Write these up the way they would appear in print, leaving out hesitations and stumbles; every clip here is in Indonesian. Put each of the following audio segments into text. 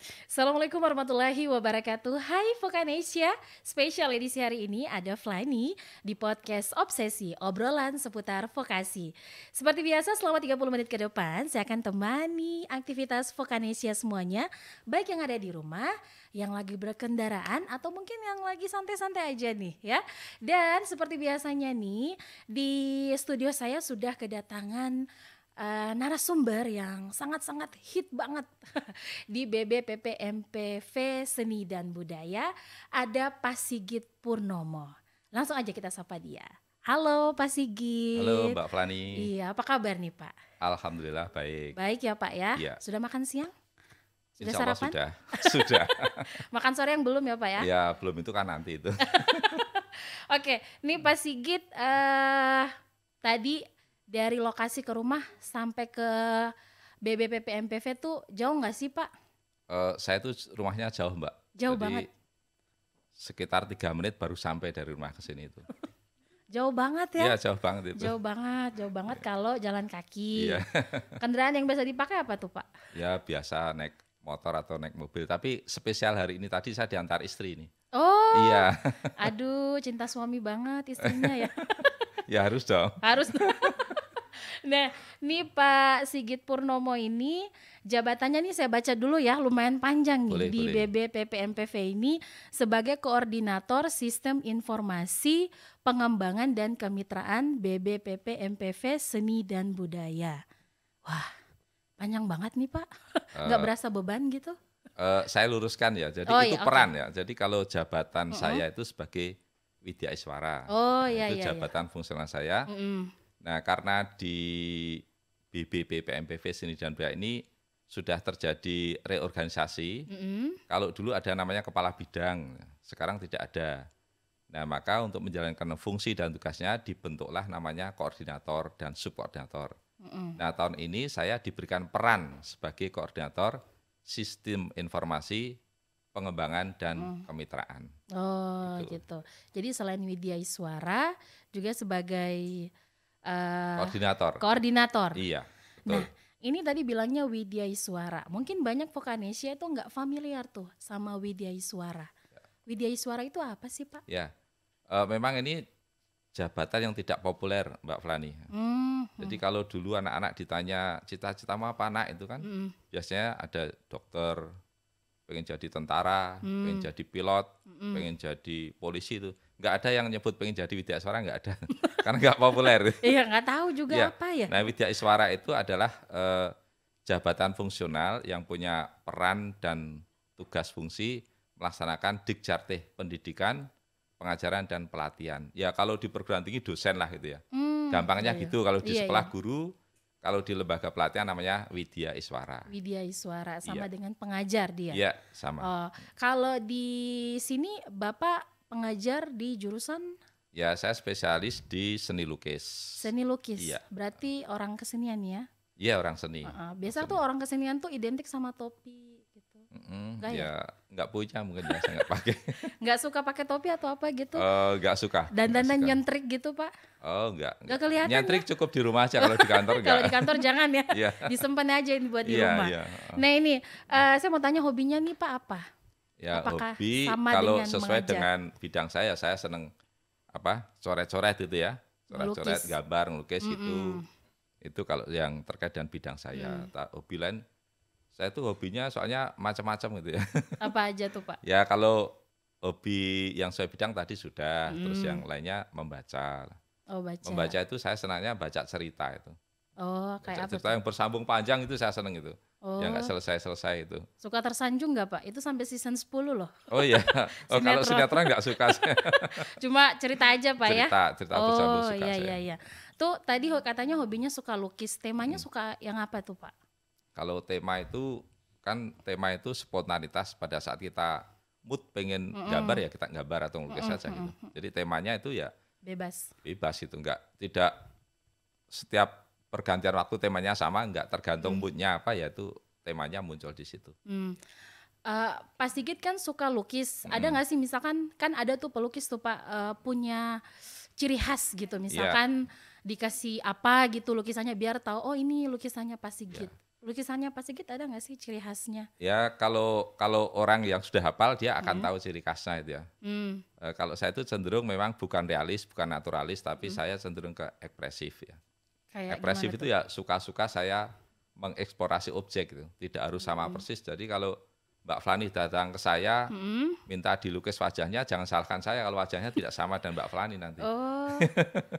Assalamualaikum warahmatullahi wabarakatuh. Hai Vokanesia, spesial edisi hari ini ada Flani di podcast Obsesi, obrolan seputar vokasi. Seperti biasa selama 30 menit ke depan saya akan temani aktivitas Vokanesia semuanya, baik yang ada di rumah, yang lagi berkendaraan atau mungkin yang lagi santai-santai aja nih ya. Dan seperti biasanya nih di studio saya sudah kedatangan narasumber yang sangat-sangat hit banget di BBPP MPV Seni dan Budaya, ada Pak Sigit Purnomo. Langsung aja kita sapa dia. Halo Pak Halo Sigit. Mbak Flani. Iya, apa kabar nih Pak? Alhamdulillah baik. Baik ya Pak ya. Iya. Sudah makan siang? Sudah Insya Allah sarapan? sudah. Sudah. Makan sore yang belum ya Pak ya? Ya belum itu kan nanti itu. Oke, nih Pak Sigit tadi dari lokasi ke rumah sampai ke BBPP MPV tuh jauh nggak sih Pak? Saya tuh rumahnya jauh Mbak. Jauh Jadi, banget. sekitar 3 menit baru sampai dari rumah ke sini itu. Jauh banget ya? Iya jauh banget itu. Jauh banget kalau jalan kaki. Iya. Kendaraan yang biasa dipakai apa tuh Pak? Ya biasa naik motor atau naik mobil. Tapi spesial hari ini tadi saya diantar istri nih. Oh, Iya. aduh cinta suami banget istrinya ya. Ya harus dong. Harus. Nah, nih Pak Sigit Purnomo ini jabatannya nih saya baca dulu ya, lumayan panjang nih Boleh, di boleh. BBPPMPV ini sebagai Koordinator Sistem Informasi Pengembangan dan Kemitraan BBPPMPV Seni dan Budaya. Wah, panjang banget nih Pak. Nggak berasa beban gitu? Saya luruskan ya. Jadi Oh, itu iya, peran oke. ya. Jadi kalau jabatan saya itu sebagai Widya Iswara. Oh, Nah, iya, itu iya, iya. jabatan fungsional saya. Mm-mm. Nah, karena di BBPPMPV Seni dan Budaya ini sudah terjadi reorganisasi. Mm-mm. Kalau dulu ada namanya kepala bidang, sekarang tidak ada. Nah, maka untuk menjalankan fungsi dan tugasnya dibentuklah namanya koordinator dan subkoordinator. Mm-mm. Nah, tahun ini saya diberikan peran sebagai koordinator sistem informasi pengembangan dan kemitraan. Oh, Gitu. gitu. Jadi selain Widya Iswara juga sebagai Koordinator. koordinator. Iya, Nah, betul. ini tadi bilangnya Widya Iswara. Mungkin banyak Vokanesia itu nggak familiar tuh sama Widya Iswara. Widya Iswara itu apa sih, Pak? Ya, memang ini jabatan yang tidak populer, Mbak Flani. Jadi kalau dulu anak-anak ditanya cita-citamu apa nak itu kan, biasanya ada dokter, pengen jadi tentara, pengen jadi pilot, pengen jadi polisi itu. Nggak ada yang nyebut pengen jadi Widya Iswara, nggak ada. Karena nggak populer. Iya, nggak tahu juga Iya. apa ya. Nah, Widya Iswara itu adalah jabatan fungsional yang punya peran dan tugas fungsi melaksanakan Dikjartih pendidikan, pengajaran dan pelatihan. Ya kalau di perguruan tinggi dosen lah gitu ya. Gampangnya Iya, iya. gitu. Kalau di Iya, sekolah iya. guru, kalau di lembaga pelatihan namanya Widya Iswara. Widya Iswara sama Iya. dengan pengajar dia. Iya, sama. Oh, kalau di sini Bapak pengajar di jurusan Ya, saya spesialis di seni lukis. seni lukis. Iya. Berarti orang kesenian ya. Iya, orang seni. Biasa tuh orang kesenian tuh identik sama topi gitu. Enggak ya? Ya, nggak punya mungkin ya, saya nggak pakai. Nggak suka pakai topi atau apa gitu? Nggak suka. Dan nggak suka. nyentrik gitu Pak? Oh, nggak. Nggak kelihatan Nyentrik cukup di rumah aja, kalau di kantor nggak. Kalau di kantor jangan ya. Iya. Disimpan aja ini buat di Iya, rumah. iya. Nah ini saya mau tanya hobinya nih Pak apa? Ya, Apakah hobi sama kalau dengan sesuai mengajar? dengan bidang saya seneng coret-coret itu ya. Coret-coret, Melukis. gambar, ngelukis itu. Itu kalau yang terkait dengan bidang saya. Hobi lain, saya tuh hobinya soalnya macam-macam gitu ya. Apa aja tuh Pak? Ya kalau hobi yang sesuai bidang tadi sudah, terus yang lainnya membaca. Oh baca. Membaca itu saya senangnya baca cerita itu. Oh kayak Baca apa cerita tuh? yang bersambung panjang itu saya seneng itu. Oh Yang nggak selesai-selesai itu. suka tersanjung nggak Pak? Itu sampai season 10 loh. Oh iya, oh kalau Sinetron. sinetron nggak suka saya. Cuma cerita aja Pak ya? Cerita bersambung Oh suka iya saya. iya iya. Tuh tadi katanya hobinya suka lukis. Temanya suka yang apa tuh Pak? Kalau tema itu spontanitas pada saat kita mood pengen gambar ya kita gambar atau ngelukis saja gitu. Jadi temanya itu ya Bebas. bebas itu tidak setiap pergantian waktu temanya sama, nggak tergantung moodnya apa ya itu temanya muncul di situ. Pak Sigit kan suka lukis. Ada nggak sih misalkan kan ada tuh pelukis tuh Pak punya ciri khas gitu. Misalkan dikasih apa gitu lukisannya biar tahu oh ini lukisannya Pak Sigit. lukisannya Pak Sigit ada nggak sih ciri khasnya? Ya kalau orang yang sudah hafal dia akan tahu ciri khasnya itu ya. Kalau saya itu cenderung memang bukan realis, bukan naturalis, tapi saya cenderung ke ekspresif ya. Kayak Ekspresif gimana itu tuh? ya suka-suka saya mengeksplorasi objek gitu, tidak harus sama persis. Jadi kalau Mbak Flani datang ke saya minta dilukis wajahnya, jangan salahkan saya kalau wajahnya tidak sama dengan Mbak Flani nanti. Oh,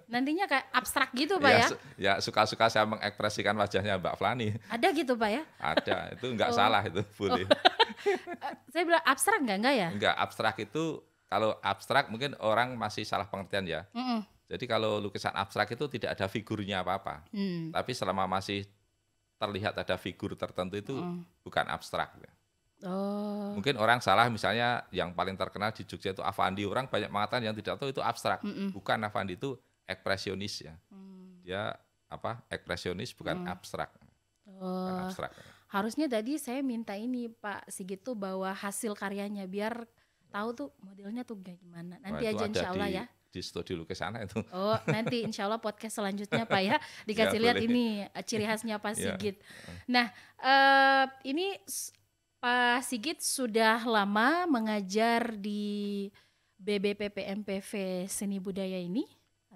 nantinya kayak abstrak gitu Pak Ya, ya? ya suka-suka saya mengekspresikan wajahnya Mbak Flani. Ada gitu Pak ya? Ada, itu nggak Oh. salah itu, boleh. Saya bilang abstrak enggak ya? Enggak, abstrak itu, kalau abstrak mungkin orang masih salah pengertian ya. Jadi kalau lukisan abstrak itu tidak ada figurnya apa-apa. Tapi selama masih terlihat ada figur tertentu itu bukan abstrak. Oh, Mungkin orang salah, misalnya yang paling terkenal di Jogja itu Avandi. Orang banyak mengatakan yang tidak tahu itu abstrak. Bukan, Avandi itu ekspresionis ya. Dia ekspresionis, bukan abstrak. Bukan oh. abstrak. Harusnya tadi saya minta ini Pak Sigit tuh bawa hasil karyanya biar tahu tuh modelnya tuh kayak gimana. Nanti Wah, itu aja ada insya Allah ya. di studio lukis sana itu. Oh, nanti insya Allah podcast selanjutnya Pak ya dikasih Ya, lihat boleh. ini ciri khasnya Pak Ya. Sigit. Nah, ini Pak Sigit sudah lama mengajar di BBPP-MPV Seni Budaya ini?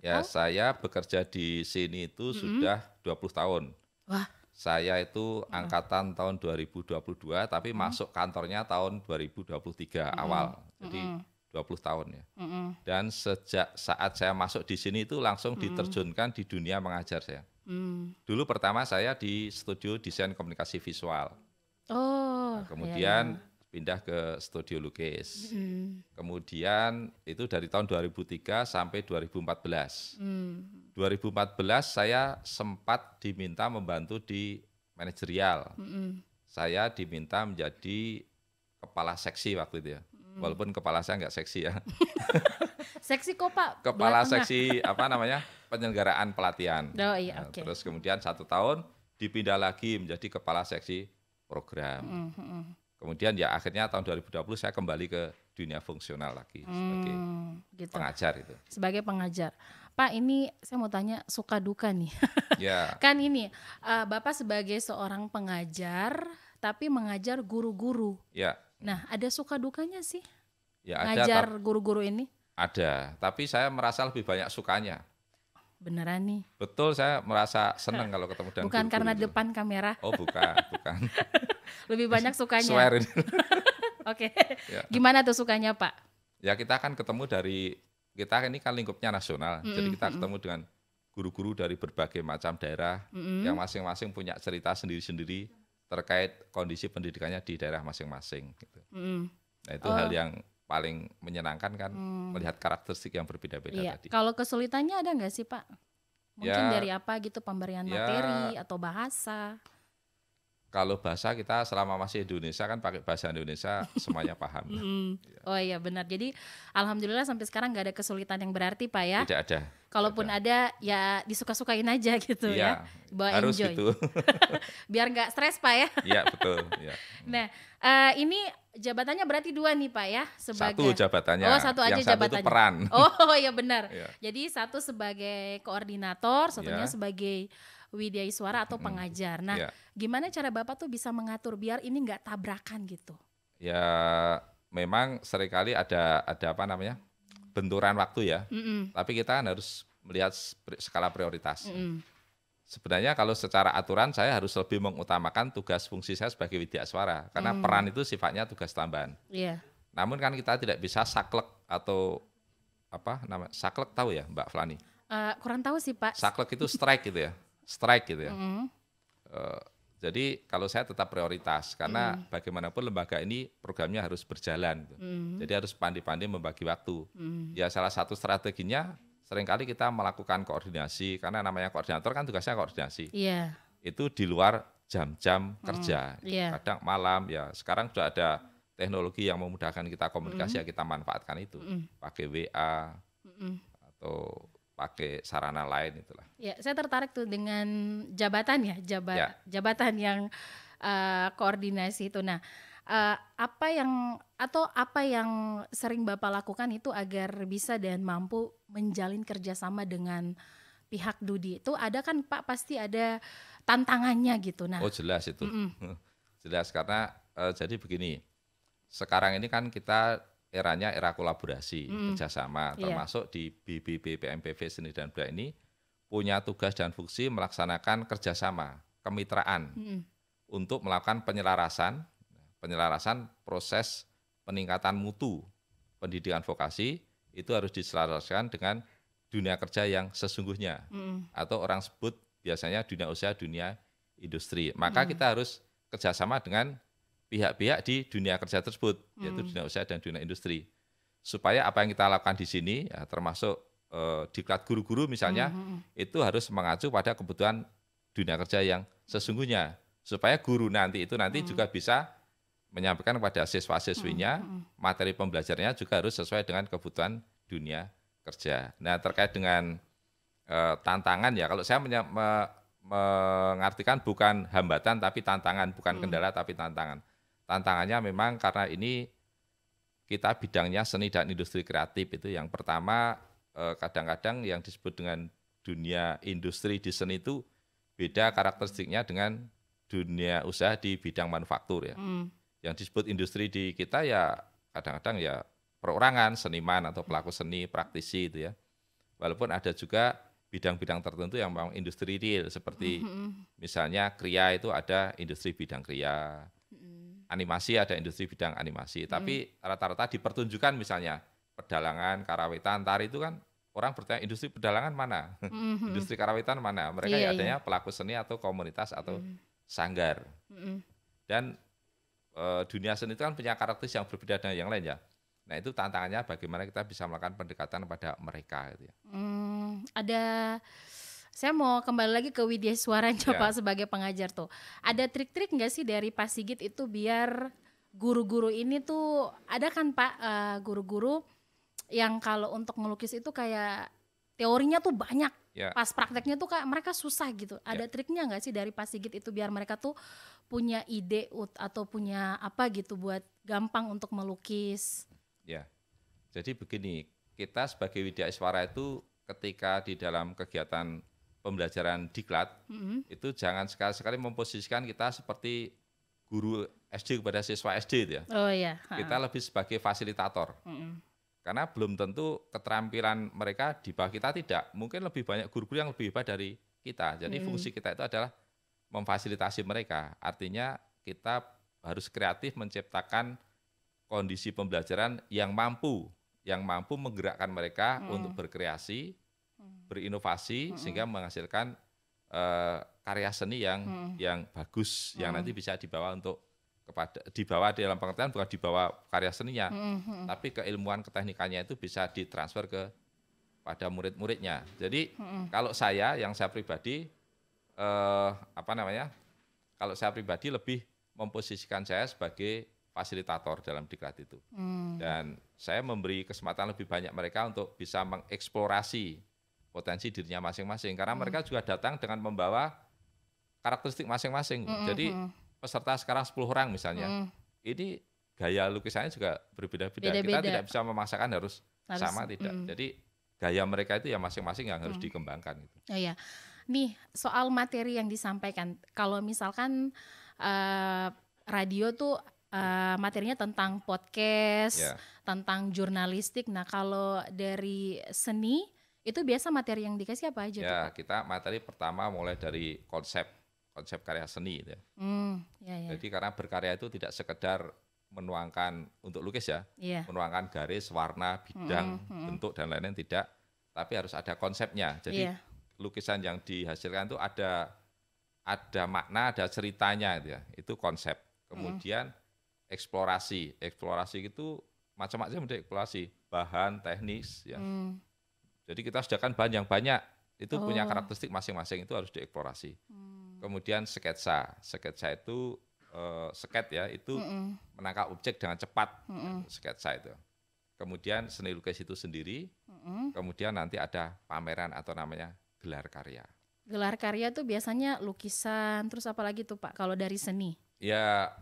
Ya, Atau? saya bekerja di sini itu sudah 20 tahun. Wah, Saya itu angkatan tahun 2022, tapi masuk kantornya tahun 2023 awal. Jadi 20 tahun ya. Dan sejak saat saya masuk di sini itu langsung diterjunkan di dunia mengajar saya. Dulu pertama saya di studio desain komunikasi visual. oh, Kemudian pindah ke studio lukis. Kemudian itu dari tahun 2003 sampai 2014. 2014 saya sempat diminta membantu di manajerial. Saya diminta menjadi kepala seksi waktu itu ya. Walaupun kepala saya nggak seksi ya. seksi kok Pak. Kepala Belah tengah. seksi penyelenggaraan pelatihan. Oh iya, Nah, oke. Terus kemudian 1 tahun dipindah lagi menjadi kepala seksi program. Kemudian ya akhirnya tahun 2020 saya kembali ke dunia fungsional lagi sebagai Gitu. pengajar itu. Sebagai pengajar. Pak, ini saya mau tanya suka duka nih. Ya, Kan ini Bapak sebagai seorang pengajar tapi mengajar guru-guru. ya, Nah, ada suka dukanya sih ya ada, ngajar guru-guru ini? ada. Tapi saya merasa lebih banyak sukanya. Beneran nih. Betul, saya merasa senang kalau ketemu dengan Bukan guru-guru karena itu. depan kamera, Oh bukan, bukan. lebih banyak sukanya. Swear ini. Oke. Ya. Gimana tuh sukanya, Pak? Ya kita kan ketemu kita ini kan lingkupnya nasional. Jadi kita ketemu dengan guru-guru dari berbagai macam daerah yang masing-masing punya cerita sendiri-sendiri terkait kondisi pendidikannya di daerah masing-masing. Gitu. Nah itu hal yang paling menyenangkan kan, melihat karakteristik yang berbeda-beda Iya. tadi. Kalau kesulitannya ada nggak sih, Pak? Mungkin Ya, dari apa gitu pemberian ya. materi atau bahasa? Kalau bahasa kita selama masih Indonesia kan pakai bahasa Indonesia semuanya paham. Oh iya benar. Jadi alhamdulillah sampai sekarang nggak ada kesulitan yang berarti Pak ya. Tidak ada. Kalaupun ada ya disuka-sukain aja gitu ya. Iya, Bawa harus enjoy. gitu. Biar nggak stres Pak ya. Iya betul. Ya. Nah ini jabatannya berarti 2 nih Pak ya sebagai. Satu jabatannya. Oh satu aja yang satu itu jabatannya. peran. Oh iya benar. Iya. Jadi satu sebagai koordinator, satunya Iya. sebagai widyaswara atau pengajar. Nah Iya. gimana cara Bapak tuh bisa mengatur biar ini nggak tabrakan gitu? Ya memang seringkali ada apa namanya benturan waktu ya. Tapi kita kan harus melihat skala prioritas. Sebenarnya kalau secara aturan saya harus lebih mengutamakan tugas fungsi saya sebagai widyaswara karena peran itu sifatnya tugas tambahan. Iya. Namun kan kita tidak bisa saklek atau saklek tahu ya Mbak Flani? Kurang tahu sih Pak. Saklek itu strike gitu ya. Strike gitu ya. Jadi kalau saya tetap prioritas karena bagaimanapun lembaga ini programnya harus berjalan. Gitu. Jadi harus pandai-pandai membagi waktu. Ya salah satu strateginya seringkali kita melakukan koordinasi karena namanya koordinator kan tugasnya koordinasi. Iya. Itu di luar jam-jam kerja. Iya. Kadang malam ya. Sekarang sudah ada teknologi yang memudahkan kita komunikasi ya kita manfaatkan itu. Pakai WA atau pakai sarana lain itulah. Ya, saya tertarik tuh dengan jabatan ya, Ya. jabatan yang koordinasi itu. Nah, apa yang sering Bapak lakukan itu agar bisa dan mampu menjalin kerjasama dengan pihak Dudi? Itu ada kan Pak, pasti ada tantangannya gitu. Nah, Oh jelas itu, jelas karena jadi begini, sekarang ini kan kita eranya era kolaborasi, kerjasama, termasuk di BBB PMPV Seni dan Budaya ini punya tugas dan fungsi melaksanakan kerjasama, kemitraan untuk melakukan penyelarasan proses peningkatan mutu pendidikan vokasi itu harus diselaraskan dengan dunia kerja yang sesungguhnya atau orang sebut biasanya dunia usaha, dunia industri. Maka kita harus kerjasama dengan pihak-pihak di dunia kerja tersebut, yaitu dunia usaha dan dunia industri. Supaya apa yang kita lakukan di sini, ya, termasuk diklat guru-guru misalnya, itu harus mengacu pada kebutuhan dunia kerja yang sesungguhnya. Supaya guru nanti juga bisa menyampaikan kepada siswa-siswinya, materi pembelajarannya juga harus sesuai dengan kebutuhan dunia kerja. Nah, terkait dengan tantangan ya, kalau saya mengartikan bukan hambatan tapi tantangan, bukan kendala tapi tantangan. Tantangannya memang karena ini kita bidangnya seni dan industri kreatif itu yang pertama kadang-kadang yang disebut dengan dunia industri di seni itu beda karakteristiknya dengan dunia usaha di bidang manufaktur ya. Yang disebut industri di kita ya kadang-kadang ya perorangan, seniman atau pelaku seni, praktisi itu ya. Walaupun ada juga bidang-bidang tertentu yang memang industri real seperti misalnya kriya itu ada industri bidang kriya. Animasi ada industri bidang animasi, tapi rata-rata di pertunjukan misalnya pedalangan, karawitan, tari itu kan orang bertanya industri pedalangan mana, industri karawitan mana, mereka ya adanya pelaku seni atau komunitas atau sanggar. Dan dunia seni itu kan punya karakteristik yang berbeda dengan yang lain ya. Nah itu tantangannya bagaimana kita bisa melakukan pendekatan pada mereka gitu ya. Saya mau kembali lagi ke Widya Suaranya Pak sebagai pengajar tuh. Ada trik-trik nggak sih dari Pak Sigit itu biar guru-guru ini tuh, ada kan Pak guru-guru yang kalau untuk ngelukis itu kayak teorinya tuh banyak, pas prakteknya tuh kayak mereka susah gitu. Ada triknya nggak sih dari Pak Sigit itu biar mereka tuh punya ide atau punya apa gitu buat gampang untuk melukis? Ya, jadi begini, kita sebagai Widya Iswara itu ketika di dalam kegiatan pembelajaran diklat, itu jangan sekali-sekali memposisikan kita seperti guru SD kepada siswa SD itu ya. Oh iya. Kita lebih sebagai fasilitator. Karena belum tentu keterampilan mereka di bawah kita tidak. Mungkin lebih banyak guru-guru yang lebih hebat dari kita. Jadi fungsi kita itu adalah memfasilitasi mereka. Artinya kita harus kreatif menciptakan kondisi pembelajaran yang mampu menggerakkan mereka untuk berkreasi, berinovasi sehingga menghasilkan karya seni yang bagus yang nanti bisa dibawa dalam pengertian bukan dibawa karya seninya, tapi keilmuan keteknikannya itu bisa ditransfer pada murid-muridnya. Jadi kalau saya pribadi kalau saya pribadi lebih memposisikan saya sebagai fasilitator dalam diklat itu. Dan saya memberi kesempatan lebih banyak mereka untuk bisa mengeksplorasi potensi dirinya masing-masing. Karena mereka juga datang dengan membawa karakteristik masing-masing. Jadi peserta sekarang 10 orang misalnya, ini gaya lukisannya juga berbeda-beda. Kita tidak bisa memaksakan harus sama, tidak. Jadi gaya mereka itu ya masing-masing yang harus dikembangkan. Gitu. Oh ya, nih soal materi yang disampaikan, kalau misalkan radio tuh materinya tentang podcast, tentang jurnalistik. Nah kalau dari seni itu biasa materi yang dikasih apa aja? Ya tuh, kita materi pertama mulai dari konsep karya seni. Ya. Jadi karena berkarya itu tidak sekedar menuangkan untuk lukis ya, menuangkan garis, warna, bidang, bentuk dan lain-lain tidak, tapi harus ada konsepnya. Jadi lukisan yang dihasilkan itu ada makna, ada ceritanya gitu ya. Itu konsep. Kemudian eksplorasi itu macam-macam untuk eksplorasi, bahan, teknis ya. Jadi kita sediakan bahan yang banyak, itu punya karakteristik masing-masing, itu harus dieksplorasi. Kemudian sketsa itu itu menangkap objek dengan cepat, sketsa itu. Kemudian seni lukis itu sendiri, kemudian nanti ada pameran atau namanya gelar karya. Gelar karya tuh biasanya lukisan, terus apa lagi tuh Pak kalau dari seni? Ya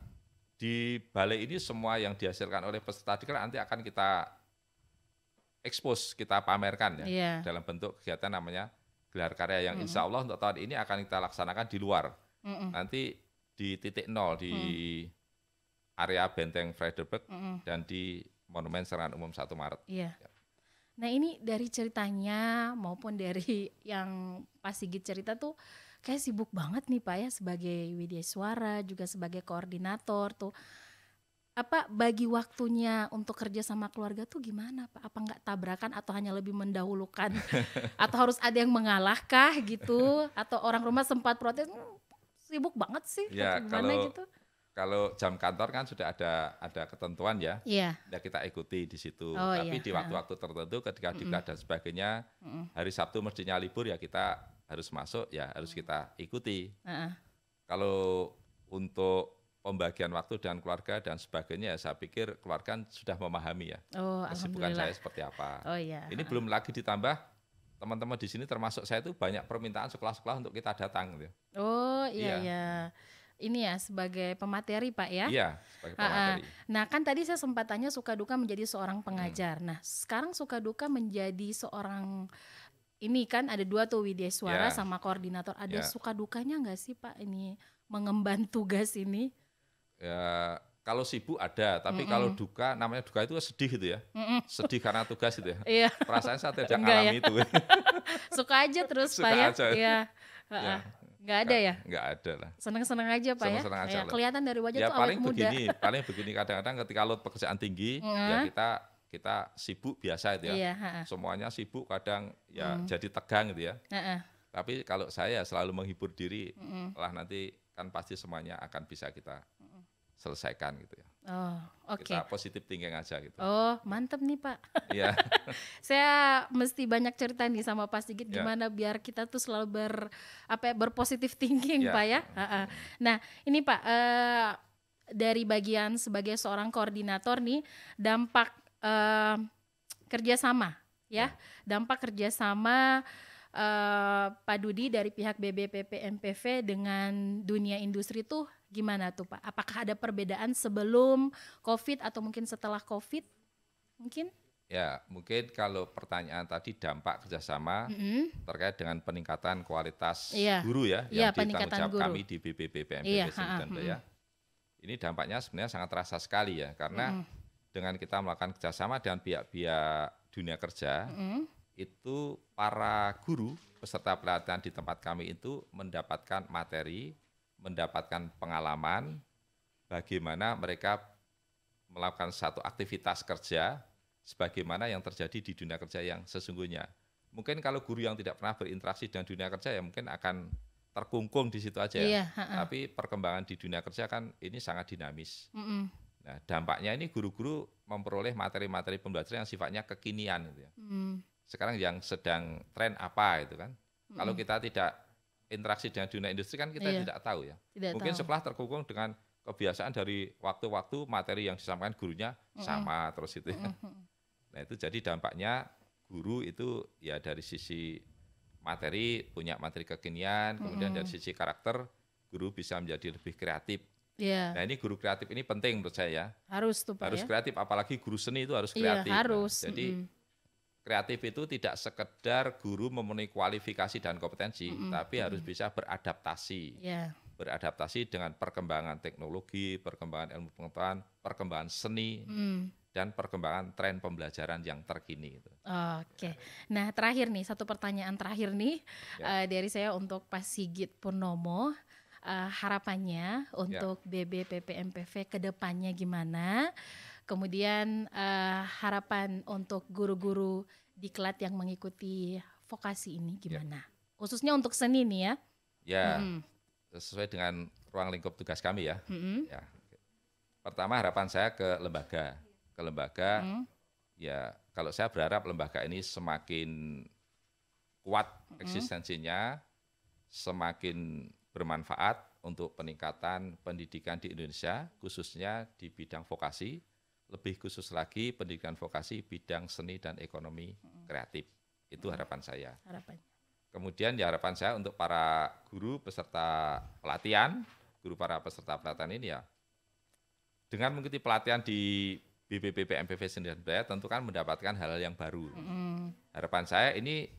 di balai ini semua yang dihasilkan oleh peserta diklat nanti akan kita expose, kita pamerkan ya, dalam bentuk kegiatan namanya gelar karya yang insya Allah untuk tahun ini akan kita laksanakan di luar. Nanti di titik nol di area Benteng Frederberg dan di Monumen Serangan Umum 1 Maret. Iya. Nah ini dari ceritanya maupun dari yang Pak Sigit cerita tuh kayak sibuk banget nih Pak ya sebagai widyaswara juga sebagai koordinator tuh. Apa bagi waktunya untuk kerja sama keluarga tuh gimana Pak? Apa nggak tabrakan atau hanya lebih mendahulukan? Atau harus ada yang mengalahkah gitu? Atau orang rumah sempat protes, sibuk banget sih Ya, atau gimana gitu? kalau jam kantor kan sudah ada ketentuan ya. Iya. Ya kita ikuti di situ. Oh, Tapi iya. di waktu-waktu tertentu ketika diklat dan sebagainya, hari Sabtu mestinya libur ya kita harus masuk ya harus kita ikuti. Kalau untuk pembagian waktu dengan keluarga dan sebagainya, saya pikir keluarga sudah memahami ya kesibukan saya seperti apa. Oh iya. Ini belum lagi ditambah teman-teman di sini termasuk saya itu banyak permintaan sekolah-sekolah untuk kita datang. Gitu. Oh iya. Ini ya sebagai pemateri Pak ya? Iya, sebagai pemateri. Nah kan tadi saya sempat tanya suka duka menjadi seorang pengajar. Nah sekarang suka duka menjadi seorang, ini kan ada 2 tuh widyaswara sama koordinator. Ada suka dukanya nggak sih Pak ini mengemban tugas ini? Ya, kalau sibuk ada, tapi kalau duka, namanya duka itu sedih gitu ya. Sedih karena tugas gitu ya. Iya. Perasaan saya tidak ngalami itu. Suka aja terus Suka Pak ya? aja. Iya. Nggak ada ya? Nggak ada lah. Seneng-seneng aja Pak ya? Seneng-seneng aja lah. Kelihatan dari wajah Ya tuh awet muda. paling begini kadang-kadang ketika load pekerjaan tinggi, ya kita sibuk biasa itu ya. Iya. Semuanya sibuk kadang ya jadi tegang gitu ya. Tapi kalau saya selalu menghibur diri, lah nanti kan pasti semuanya akan bisa kita selesaikan gitu ya. Oh, oke. Kita positif thinking aja gitu. Oh, mantep nih Pak. Iya. Saya mesti banyak cerita nih sama Pak Sigit gimana biar kita tuh selalu berpositif thinking Pak ya. Nah, ini Pak dari bagian sebagai seorang koordinator nih dampak kerjasama ya. Dampak kerjasama Pak Dudi dari pihak BBPP MPV dengan dunia industri tuh gimana tuh Pak? Apakah ada perbedaan sebelum COVID atau mungkin setelah COVID? Mungkin? Ya, mungkin kalau pertanyaan tadi dampak kerjasama terkait dengan peningkatan kualitas guru ya, yang ditanggung jawab kami di BBPP MPV Sendiri ya. Ini dampaknya sebenarnya sangat terasa sekali ya, karena dengan kita melakukan kerjasama dengan pihak-pihak dunia kerja, itu para guru peserta pelatihan di tempat kami itu mendapatkan materi, mendapatkan pengalaman bagaimana mereka melakukan satu aktivitas kerja sebagaimana yang terjadi di dunia kerja yang sesungguhnya. Mungkin kalau guru yang tidak pernah berinteraksi dengan dunia kerja ya mungkin akan terkungkung di situ aja. Tapi perkembangan di dunia kerja kan ini sangat dinamis. Nah, dampaknya ini guru-guru memperoleh materi-materi pembelajaran yang sifatnya kekinian gitu ya. Sekarang yang sedang tren apa itu kan. Kalau kita tidak interaksi dengan dunia industri kan kita tidak tahu ya. Mungkin sekolah terkungkung dengan kebiasaan dari waktu-waktu materi yang disampaikan gurunya sama terus itu ya. Nah itu jadi dampaknya guru itu ya dari sisi materi punya materi kekinian, kemudian dari sisi karakter guru bisa menjadi lebih kreatif. Nah ini guru kreatif ini penting menurut saya ya. Harus tuh Pak harus ya? Kreatif, apalagi guru seni itu harus kreatif. Harus. Nah, jadi kreatif itu tidak sekedar guru memenuhi kualifikasi dan kompetensi, tapi harus bisa beradaptasi. Beradaptasi dengan perkembangan teknologi, perkembangan ilmu pengetahuan, perkembangan seni, dan perkembangan tren pembelajaran yang terkini. Oke. Nah terakhir nih, satu pertanyaan terakhir nih dari saya untuk Pak Sigit Purnomo. Harapannya untuk BBPP MPV ke depannya gimana? Kemudian harapan untuk guru-guru diklat yang mengikuti vokasi ini gimana? Khususnya untuk seni nih ya. Ya, sesuai dengan ruang lingkup tugas kami ya. Ya. Pertama harapan saya ke lembaga. Ya kalau saya berharap lembaga ini semakin kuat eksistensinya, semakin bermanfaat untuk peningkatan pendidikan di Indonesia, khususnya di bidang vokasi. Lebih khusus lagi pendidikan vokasi bidang seni dan ekonomi kreatif. Itu harapan saya. Kemudian ya harapan saya untuk para guru peserta pelatihan, ini ya, dengan mengikuti pelatihan di BBPP MPV Sendiri tentu kan mendapatkan hal-hal yang baru. Harapan saya ini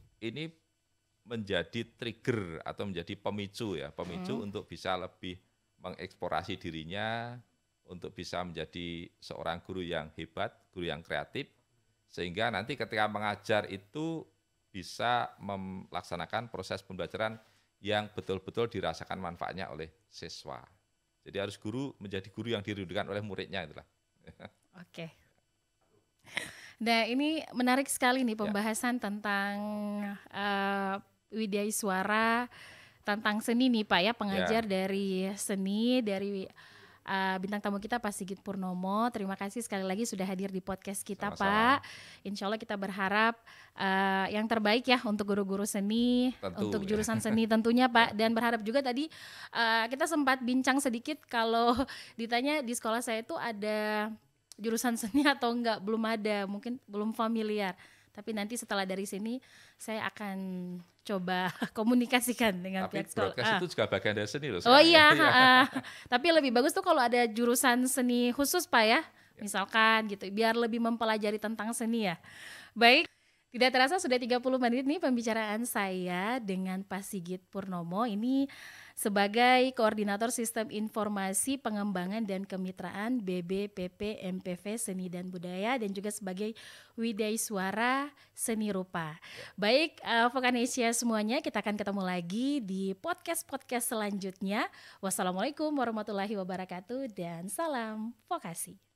menjadi trigger atau menjadi pemicu ya, untuk bisa lebih mengeksplorasi dirinya, untuk bisa menjadi seorang guru yang hebat, guru yang kreatif, sehingga nanti ketika mengajar itu bisa melaksanakan proses pembelajaran yang betul-betul dirasakan manfaatnya oleh siswa. Jadi harus menjadi guru yang dirindukan oleh muridnya itulah. Oke. Nah ini menarik sekali nih pembahasan tentang Widyaswara, tentang seni nih Pak ya, pengajar dari seni, dari bintang tamu kita Pak Sigit Purnomo. Terima kasih sekali lagi sudah hadir di podcast kita. Sama-sama. Pak. Insya Allah kita berharap yang terbaik ya untuk guru-guru seni, untuk jurusan seni tentunya Pak. Dan berharap juga tadi kita sempat bincang sedikit kalau ditanya di sekolah saya itu ada jurusan seni atau enggak, belum ada, mungkin belum familiar. Tapi nanti setelah dari sini saya akan coba komunikasikan dengan pihak sekolah. Tapi broadcast itu juga bagian dari seni loh. Oh iya, tapi lebih bagus tuh kalau ada jurusan seni khusus Pak ya, misalkan gitu, biar lebih mempelajari tentang seni ya. Baik, tidak terasa sudah 30 menit nih pembicaraan saya dengan Pak Sigit Purnomo ini sebagai Koordinator Sistem Informasi Pengembangan dan Kemitraan BBPP MPV Seni dan Budaya dan juga sebagai Widyaswara Seni Rupa. Baik, Vokanesia semuanya, kita akan ketemu lagi di podcast-podcast selanjutnya. Wassalamualaikum warahmatullahi wabarakatuh dan salam vokasi.